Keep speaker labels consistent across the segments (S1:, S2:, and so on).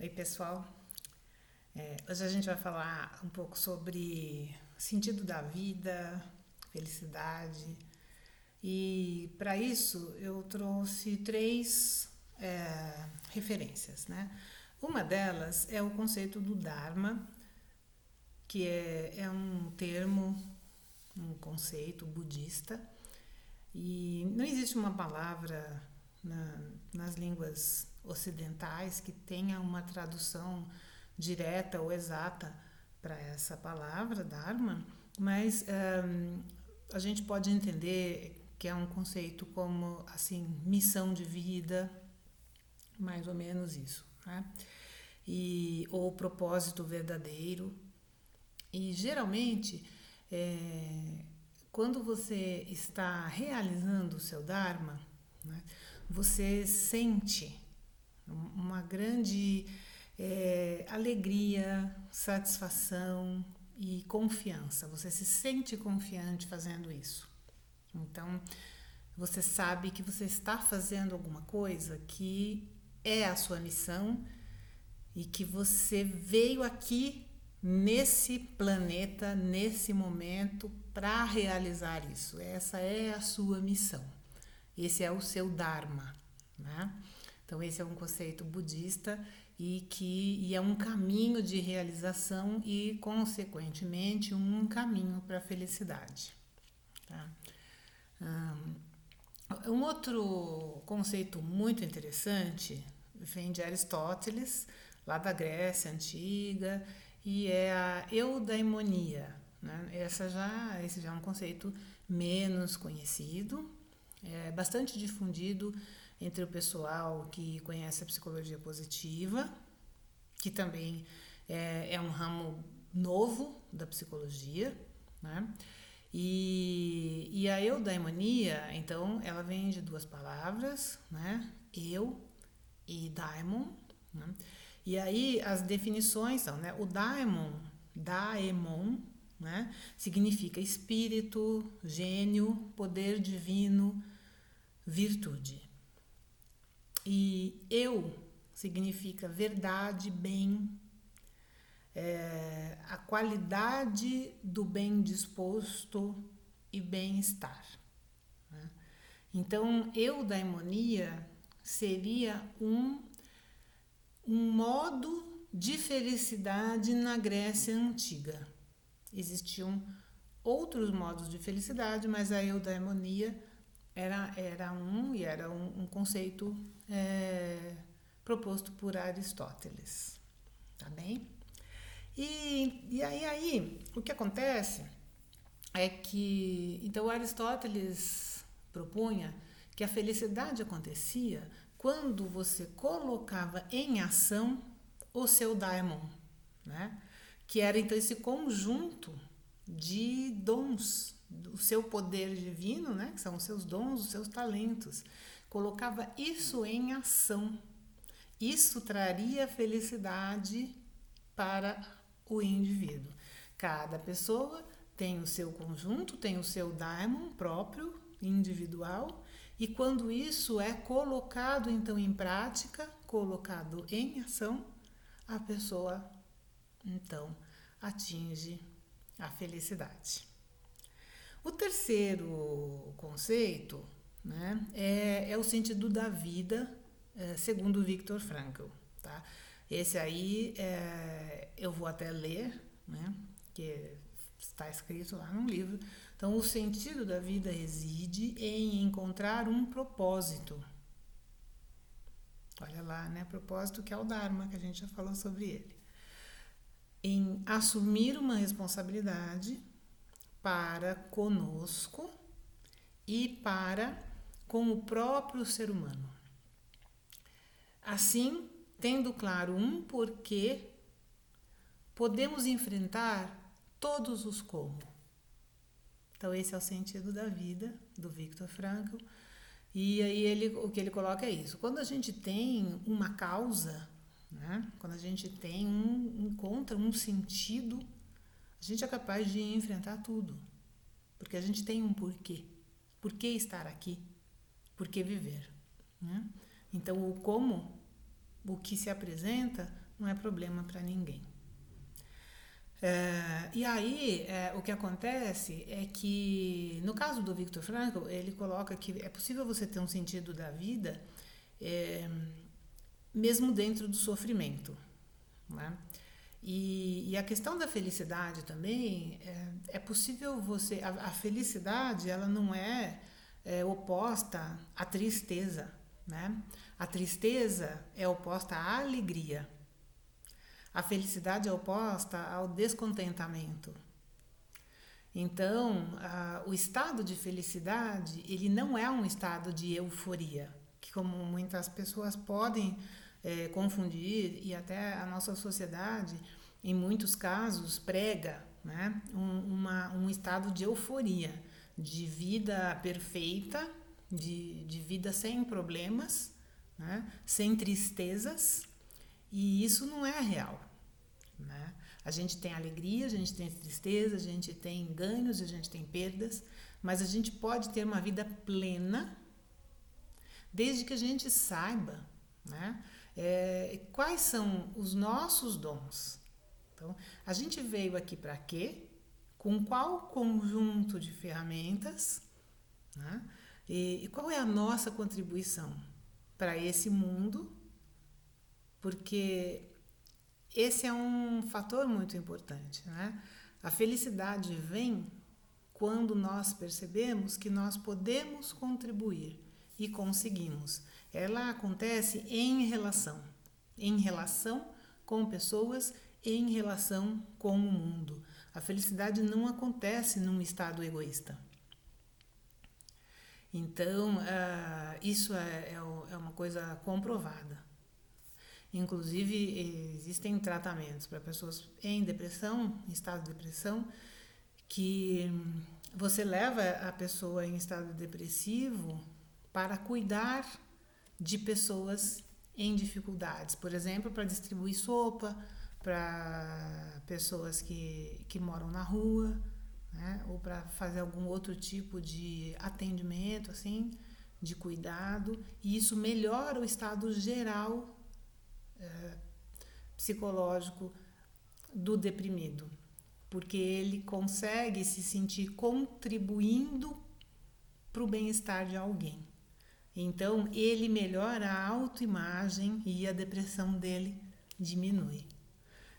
S1: Oi, pessoal. Hoje a gente vai falar um pouco sobre sentido da vida, felicidade. E para isso eu trouxe três referências, né? Uma delas é o conceito do Dharma, que é um termo, um conceito budista. E não existe uma palavra nas línguas ocidentais que tenha uma tradução direta ou exata para essa palavra, Dharma, mas a gente pode entender que é um conceito como assim missão de vida, mais ou menos isso, né? Ou propósito verdadeiro. E geralmente, é, quando você está realizando o seu Dharma, né, você sente uma grande alegria, satisfação e confiança. Você se sente confiante fazendo isso. Então, você sabe que você está fazendo alguma coisa que é a sua missão e que você veio aqui nesse planeta, nesse momento, para realizar isso. Essa é a sua missão. Esse é o seu Dharma, né? Então esse é um conceito budista e é um caminho de realização e, consequentemente, um caminho para a felicidade. Tá? Um outro conceito muito interessante vem de Aristóteles, lá da Grécia Antiga, e é a eudaimonia. Né? Esse já é um conceito menos conhecido, é bastante difundido entre o pessoal que conhece a psicologia positiva, que também é um ramo novo da psicologia, né? E a eudaimonia, então, ela vem de duas palavras, né? Eu e daimon, né? E aí as definições são, né? O daemon, né? Significa espírito, gênio, poder divino, virtude. E eu significa verdade, bem, a qualidade do bem disposto e bem-estar. Né? Então, eudaimonia seria um modo de felicidade na Grécia Antiga. Existiam outros modos de felicidade, mas a eudaimonia era um conceito proposto por Aristóteles. Tá bem? E aí, o que acontece é que, então, Aristóteles propunha que a felicidade acontecia quando você colocava em ação o seu daimon, né? Que era então esse conjunto de dons, o seu poder divino, né? Que são os seus dons, os seus talentos. Colocava isso em ação. Isso traria felicidade para o indivíduo. Cada pessoa tem o seu conjunto, tem o seu daimon próprio, individual, e quando isso é colocado então em prática, colocado em ação, a pessoa então atinge a felicidade. O terceiro conceito, né, é o sentido da vida, segundo Viktor Frankl. Tá? Esse aí eu vou até ler, né, que está escrito lá no livro. Então, o sentido da vida reside em encontrar um propósito. Olha lá, né? Propósito que é o Dharma, que a gente já falou sobre ele. Em assumir uma responsabilidade para conosco e para com o próprio ser humano. Assim, tendo claro um porquê, podemos enfrentar todos os como. Então esse é o sentido da vida do Viktor Frankl. E aí o que ele coloca é isso. Quando a gente tem uma causa, né? Quando a gente encontra um sentido, a gente é capaz de enfrentar tudo. Porque a gente tem um porquê. Por que estar aqui? Por que viver? Né? Então o como, o que se apresenta, não é problema para ninguém. E aí, o que acontece é que, no caso do Viktor Frankl, ele coloca que é possível você ter um sentido da vida mesmo dentro do sofrimento, né? E a questão da felicidade também, é possível você... A felicidade, ela não é oposta à tristeza, né? A tristeza é oposta à alegria. A felicidade é oposta ao descontentamento. Então, o estado de felicidade, ele não é um estado de euforia, que como muitas pessoas podem confundir, e até a nossa sociedade, em muitos casos, prega, né, um estado de euforia, de vida perfeita, de vida sem problemas, né, sem tristezas, e isso não é real, né? A gente tem alegria, a gente tem tristeza, a gente tem ganhos, a gente tem perdas, mas a gente pode ter uma vida plena desde que a gente saiba, né, quais são os nossos dons. Então, a gente veio aqui para quê? Com qual conjunto de ferramentas, né? E qual é a nossa contribuição para esse mundo? Porque esse é um fator muito importante, né? A felicidade vem quando nós percebemos que nós podemos contribuir e conseguimos. Ela acontece em relação com pessoas, em relação com o mundo. A felicidade não acontece num estado egoísta. Então, isso é uma coisa comprovada. Inclusive, existem tratamentos para pessoas em depressão, em estado de depressão, que você leva a pessoa em estado depressivo para cuidar de pessoas em dificuldades. Por exemplo, para distribuir sopa para pessoas que moram na rua, né? Ou para fazer algum outro tipo de atendimento, assim, de cuidado. E isso melhora o estado geral psicológico do deprimido, porque ele consegue se sentir contribuindo para o bem-estar de alguém. Então, ele melhora a autoimagem e a depressão dele diminui.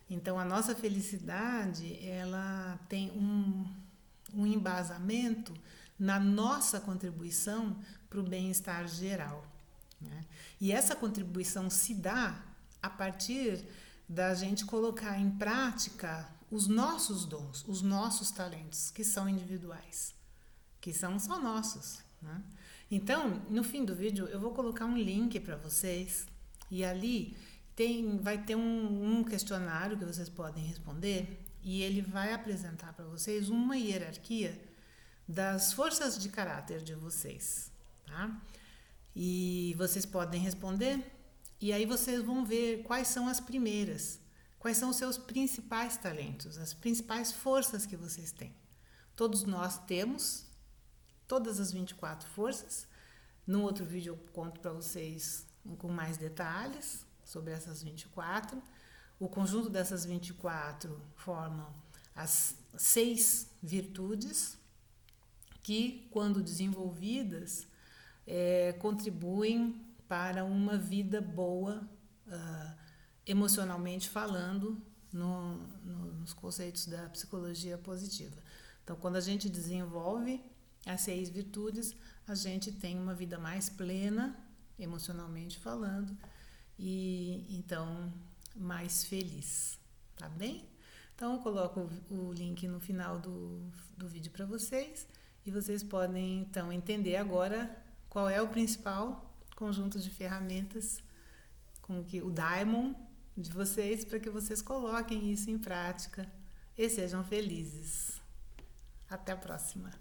S1: Então, a nossa felicidade, ela tem um embasamento na nossa contribuição para o bem-estar geral, né? E essa contribuição se dá a partir da gente colocar em prática os nossos dons, os nossos talentos, que são individuais, que são só nossos, né? Então, no fim do vídeo, eu vou colocar um link para vocês e ali vai ter um questionário que vocês podem responder e ele vai apresentar para vocês uma hierarquia das forças de caráter de vocês, tá? E vocês podem responder e aí vocês vão ver quais são as primeiras, quais são os seus principais talentos, as principais forças que vocês têm. Todos nós temos todas as 24 forças. No outro vídeo eu conto para vocês com mais detalhes sobre essas 24. O conjunto dessas 24 formam as 6 virtudes que, quando desenvolvidas, contribuem para uma vida boa, emocionalmente falando, nos conceitos da psicologia positiva. Então, quando a gente desenvolve as 6 virtudes, a gente tem uma vida mais plena, emocionalmente falando, e então mais feliz, tá bem? Então, eu coloco o link no final do vídeo para vocês, e vocês podem então entender agora qual é o principal conjunto de ferramentas com que o Daimon de vocês, para que vocês coloquem isso em prática e sejam felizes. Até a próxima!